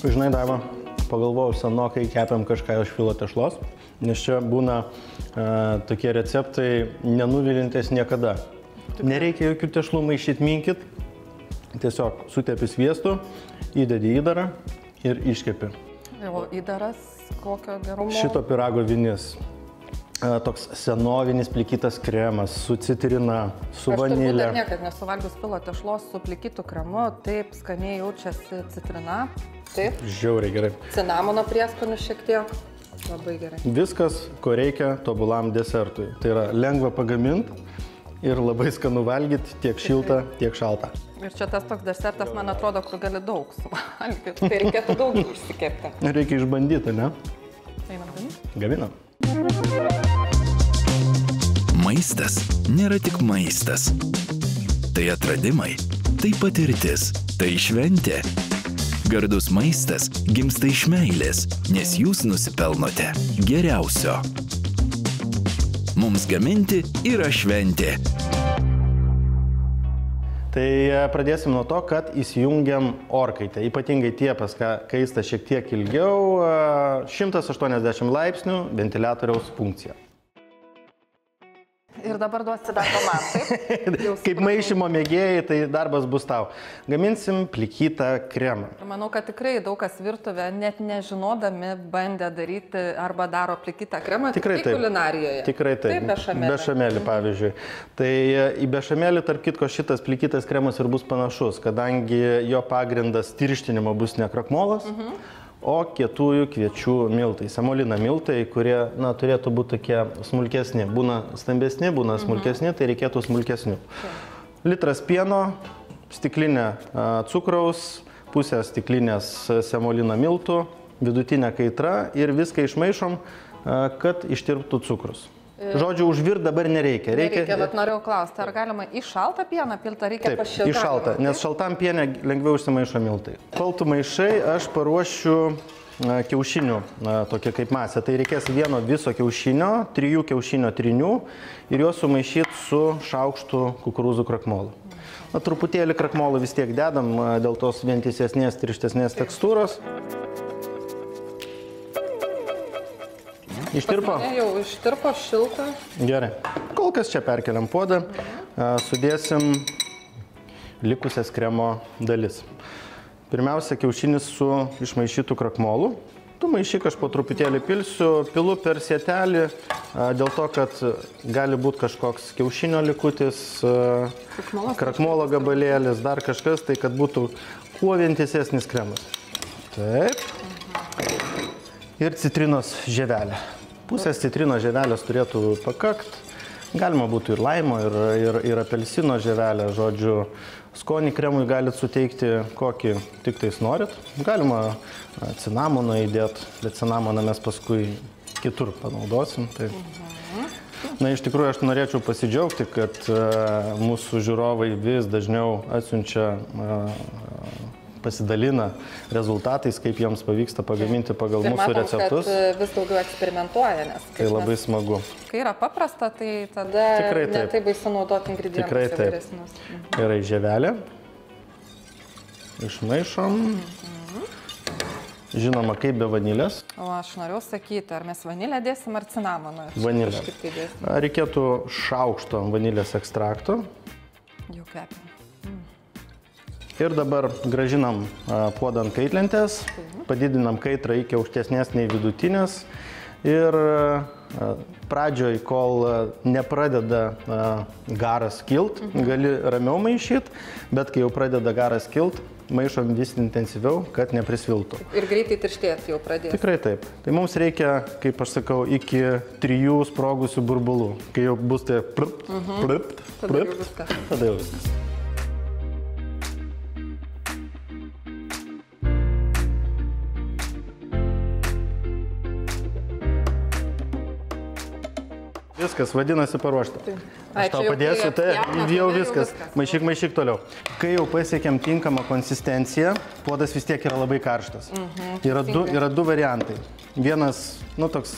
Žinai, Daiva, pagalvojau senokai kepėm kažką iš filo tešlos, nes čia būna tokie receptai nenuvilintis niekada. Nereikia jokių tešlų maišyti, minkit, tiesiog sutepi sviestu, įdedi įdarą ir iškepi. O įdaras kokio gerumo? Šito pyrago vinis. Toks senovinis plikytas kremas su citrina, su vanilė. Aš turbūt niekad nesuvalgius filo tešlos su plikytu kremu, taip skaniai jaučiasi citrina. Taip. Žiauriai gerai. Cinamono prieskonių šiek tiek. Labai gerai. Viskas, ko reikia tobulam desertui. Tai yra lengva pagaminti ir labai skanu valgyti, tiek šilta, tiek šalta. Ir čia tas toks desertas, man atrodo, kur gali daug suvalgyti. Tai reikėtų daug išsikepti. Reikia išbandyti, ne? Einam gaminti? Gaminam. Maistas nėra tik maistas. Tai atradimai, tai patirtis, tai šventė. Gardus maistas gimsta iš meilės, nes jūs nusipelnote geriausio. Mums gaminti yra šventė. Tai pradėsim nuo to, kad įsijungiam orkaitę. Ypatingai tiepas, kaista šiek tiek ilgiau, 180 laipsnių ventiliatoriaus funkcija. Ir dabar duosi dar man, taip? Kaip maišymo mėgėjai, tai darbas bus tau. Gaminsim plikytą kremą. Manau, kad tikrai daug kas virtuvė, net nežinodami, bandė daryti arba daro plikytą kremą, tikrai taip kulinarijoje. Tikrai taip. Bešamelį, pavyzdžiui. Tai į bešamelį, tarp kitko, šitas plikytas kremas ir bus panašus, kadangi jo pagrindas tirštinimo bus ne krakmolas, o kietųjų kviečių miltai, semolina miltai, kurie turėtų būti tokie smulkesni. Būna stambesni, būna smulkesni, tai reikėtų smulkesnių. Litras pieno, stiklinė cukraus, pusė stiklinės semolina miltų, vidutinė kaitra ir viską išmaišom, kad ištirptų cukrus. Žodžiu, užvirt dabar nereikia. Nereikia, bet norėjau klausti, ar galima į šaltą pieną pilti, ar reikia pašiltą? Taip, į šaltą, nes šaltam piene lengviau užsimaišo miltai. Kol tu maišai, aš paruošiu kiaušinių tokia kaip masė. Tai reikės vieno viso kiaušinio, 3 kiaušinio trynių ir juos sumaišyti su šaukštu kukurūzų krakmolu. Truputėlį krakmolo vis tiek dedam dėl tos vientisesnės, tirštesnės tekstūros. Ištirpo? Jau ištirpo, šilta. Gerai. Kol kas čia perkeliam puodą, sudėsim likusias kremo dalis. Pirmiausia, kiaušinis su išmaišytų krakmolu. Tu maišyk, aš po truputėlį pilu per sietelį, dėl to, kad gali būti kažkoks kiaušinio likutis, krakmolo gabalėlis, dar kažkas, tai kad būtų kuo vientisesnis kremas. Taip. Ir citrinos žievelė. Pusės citrinos žievelės turėtų pakakt. Galima būtų ir laimo, ir apelsino žievelė. Žodžiu, skonį kremui galit suteikti kokį tik tais norit. Galima cinamoną įdėti, bet cinamoną mes paskui kitur panaudosim. Tai. Na, iš tikrųjų, aš norėčiau pasidžiaugti, kad mūsų žiūrovai vis dažniau atsiunčia pasidalina rezultatais, kaip jiems pavyksta pagaminti pagal mūsų receptus. Ir matom, kad vis daugiau eksperimentuoja, nes tai labai smagu. Kai yra paprasta, tai tada netai baisu naudoti ingredientus įvairesnius. Gerai, žievelė. Išmaišom. Žinoma, kaip be vanilės. O aš norėjau sakyti, ar mes vanilę dėsim ar cinamoną? Vanilę. Reikėtų šaukšto vanilės ekstrakto. Jau kvepiam. Ir dabar gražinam puodą ant kaitlentės, padidinam kaitrą iki aukštesnės nei vidutinės ir pradžioj, kol nepradeda garas kilt, gali ramiau maišyti, bet kai jau pradeda garas kilt, maišom vis intensyviau, kad neprisviltų. Ir greitai tirštėti jau pradės. Tikrai taip. Tai mums reikia, kaip aš sakau, iki 3 sprogusių burbulų. Kai jau bus tai tada jau viskas. Viskas, vadinasi paruošta. Aš tau padėsiu, tai jau viskas. Maišyk toliau. Kai jau pasiekėm tinkamą konsistenciją, puodas vis tiek yra labai karštas. Yra du variantai. Vienas, toks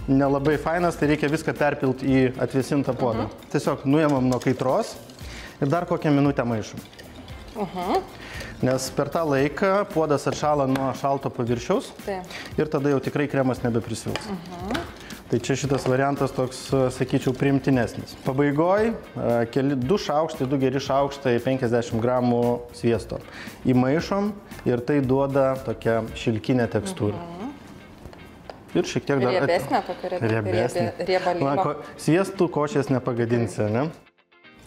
nelabai fainas, tai reikia viską perpilti į atvėsintą puodą. Tiesiog nuėmam nuo kaitros ir dar kokią minutę maišom. Nes per tą laiką puodas atšąla nuo šalto paviršiaus ir tada jau tikrai kremas nebeprisvils. Tai čia šitas variantas toks, sakyčiau, priimtinesnis. Pabaigoj 2 šaukštai, 2 geri šaukštai 50 gramų sviesto. Įmaišom ir tai duoda tokią šilkinę tekstūrą. Ir šiek tiek dar... Riebesnė tokia riebalėlio. Sviestų košės nepagadinsi, ne?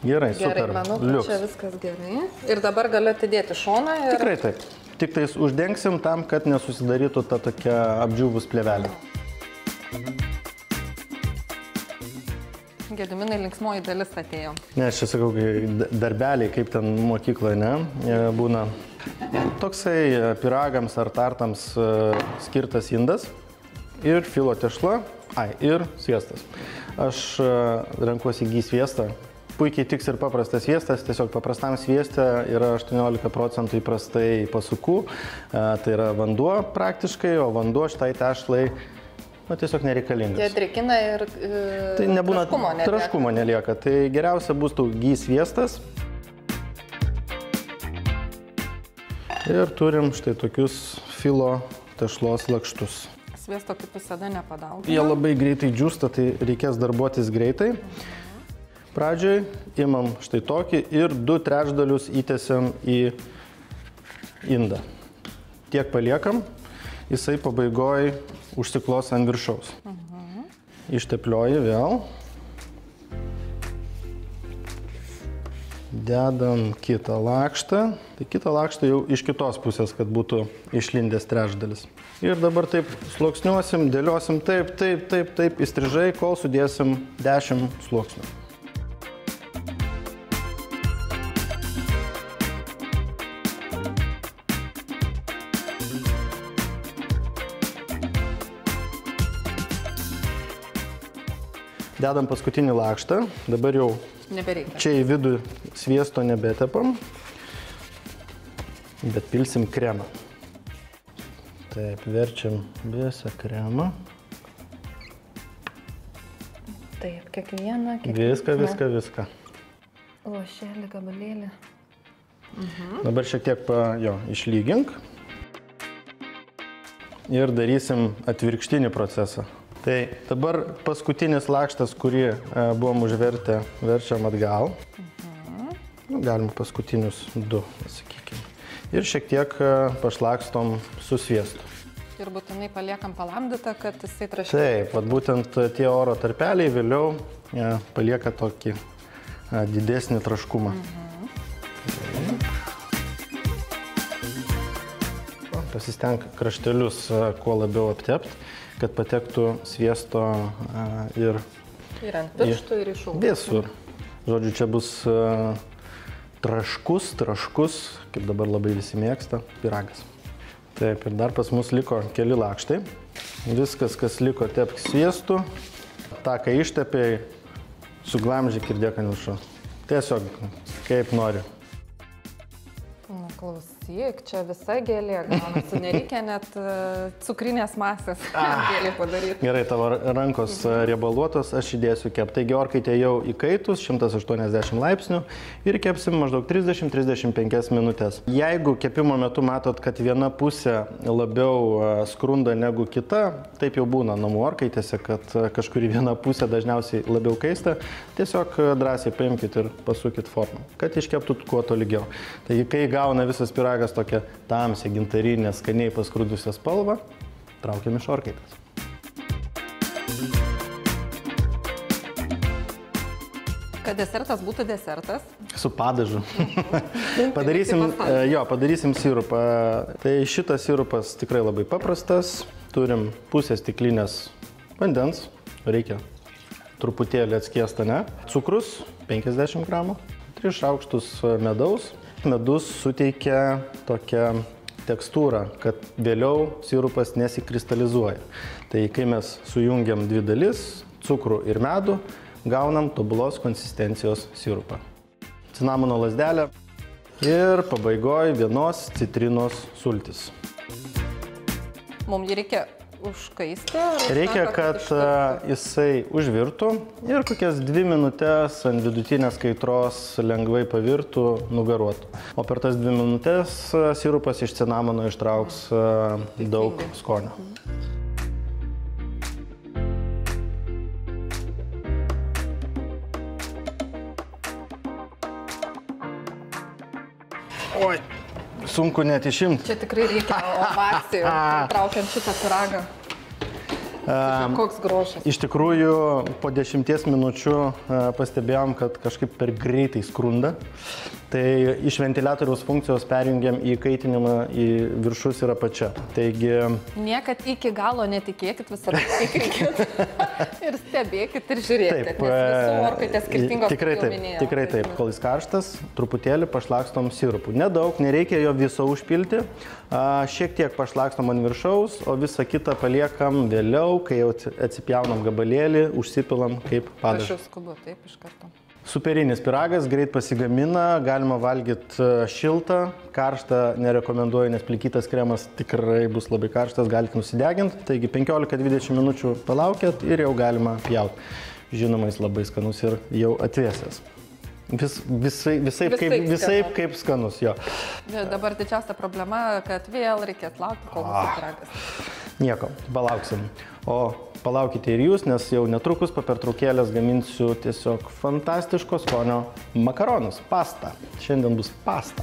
Gerai, super. Manau, kad čia viskas gerai. Ir dabar galiu atidėti šoną ir... Tikrai taip. Tik tais uždengsim tam, kad nesusidarytų ta tokia apdžiūvus plėvelė. Gediminai, linksmoji dalis atėjo. Ne, aš čia sakau, darbeliai, kaip ten mokykloje, ne, būna. Toksai pyragams ar tartams skirtas indas ir filo tešla, ir sviestas. Aš renkuosi gy sviestą. Puikiai tiks ir paprastas sviestas, tiesiog paprastam svieste yra 18% įprastai pasukų, tai yra vanduo praktiškai, o vanduo šitai tešlai tiesiog nereikalingas. Jie drėkina ir tai nebūna, traškumo nelieka. Tai geriausia bus gy sviestas. Ir turim štai tokius filo tešlos lakštus. Sviesto kaip visada nepadaugina. Jie labai greitai džiūsta, tai reikės darbuotis greitai. Pradžioj imam štai tokį ir 2/3 įtesiam į indą. Tiek paliekam, jisai pabaigoj užsiklos ant viršaus. Išteplioji vėl. Dedam kitą lakštą. Tai kitą lakštą jau iš kitos pusės, kad būtų išlindęs trečdalis. Ir dabar taip sluoksniuosim, dėliosim taip, įstrižai, kol sudėsim 10 sluoksnių. Dedam paskutinį lakštą, dabar jau nebereikia. Čia į vidų sviesto nebetepam, bet pilsim kremą. Taip, verčiam visą kremą. Taip, kiekvieną. Viską. Lašelį, gabalėlį. Dabar šiek tiek išlygink. Ir darysim atvirkštinį procesą. Tai dabar paskutinis lakštas, kurį buvom užvertę, verčiam atgal. Galima paskutinius 2, sakykime. Ir šiek tiek pašlakstom su sviestu. Ir būtinai paliekam palamdytą, kad jisai traškėtų. Taip, būtent tie oro tarpeliai vėliau palieka tokį didesnį traškumą. Pasistenk kraštelius kuo labiau aptepti, kad patektų sviesto ir ant pirštų ir iš ūgų. Visur. Žodžiu, čia bus traškus, kaip dabar labai visi mėgsta, pyragas. Taip, ir dar pas mus liko keli lakštai. Viskas, kas liko, tepk sviestu. Ta, kai ištepėjai, suglamžyk ir dėk ant viršaus. Tiesiog, kaip nori. Klausyk, čia visa gėlė gaunasi, nereikia net cukrinės masės gėlė padaryti. Gerai, tavo rankos riebaluotos, aš įdėsiu kepti. Taigi orkaitė jau įkaitus, 180 laipsnių ir kepsim maždaug 30-35 minutės. Jeigu kepimo metu matot, kad viena pusė labiau skrunda negu kita, taip jau būna namų orkaitėse, kad kažkuri viena pusė dažniausiai labiau kaista, tiesiog drąsiai paimkit ir pasukit formą, kad iškeptų kuo tolygiau. Taigi, kai gauna visas pyragas tokia tamsią, gintarinę, skaniai paskrudusią spalvą, traukiam iš orkaitės. Kad desertas būtų desertas? Su padažu. Padarysim sirupą. Tai šitas sirupas tikrai labai paprastas. Turim pusę stiklinės vandens, reikia truputėlį atskiestą, ne? Cukrus 50 gramų, 3 šaukštus medaus. Medus suteikia tokią tekstūrą, kad vėliau sirupas nesikristalizuoja. Tai kai mes sujungiam 2 dalis, cukrų ir medų, gaunam tobulos konsistencijos sirupą. Cinamono lazdelė ir pabaigoj 1 citrinos sultis. Mums reikia užkaisti? Reikia, kad jisai užvirtų ir kokias 2 minutės ant vidutinės kaitros lengvai pavirtų, nugaruotų. O per tas 2 minutės sirupas iš cinamono ištrauks daug skonio. Oi, sunku net išimti. Čia tikrai reikia ovacijų, traukiant šitą pyragą. Koks grožis. Iš tikrųjų, po 10 minučių pastebėjom, kad kažkaip per greitai skrunda. Tai iš ventiliatoriaus funkcijos perjungiam į kaitinimą į viršus ir apačią. Taigi... Niekad iki galo netikėkit, visada tikėkit ir stebėkit ir žiūrėkit. Taip, nes visų orkaitės skirtingos, tikrai taip. Kol jis karštas, truputėlį pašlakstom sirupu. Nedaug, nereikia jo viso užpilti. Šiek tiek pašlakstom ant viršaus, o visą kitą paliekam vėliau, kai jau atsipjaunam gabalėlį, užsipilam kaip padažą. Aš jau skubu, taip, iš karto. Superinis pyragas, greit pasigamina, galima valgyti šiltą, karštą nerekomenduoju, nes plikytas kremas tikrai bus labai karštas, galite nusideginti. Taigi 15-20 minučių palaukėt ir jau galima pjauti. Žinoma, jis labai skanus ir jau atvėsęs. Visaip kaip skanus, jo. Dabar didžiausia problema, kad vėl reikės laukti, kol mūsų pyragas. Nieko, palauksim. O palaukite ir jūs, nes jau netrukus po pertraukėlės gaminsiu tiesiog fantastiško skonio makaronus, pastą. Šiandien bus pasta.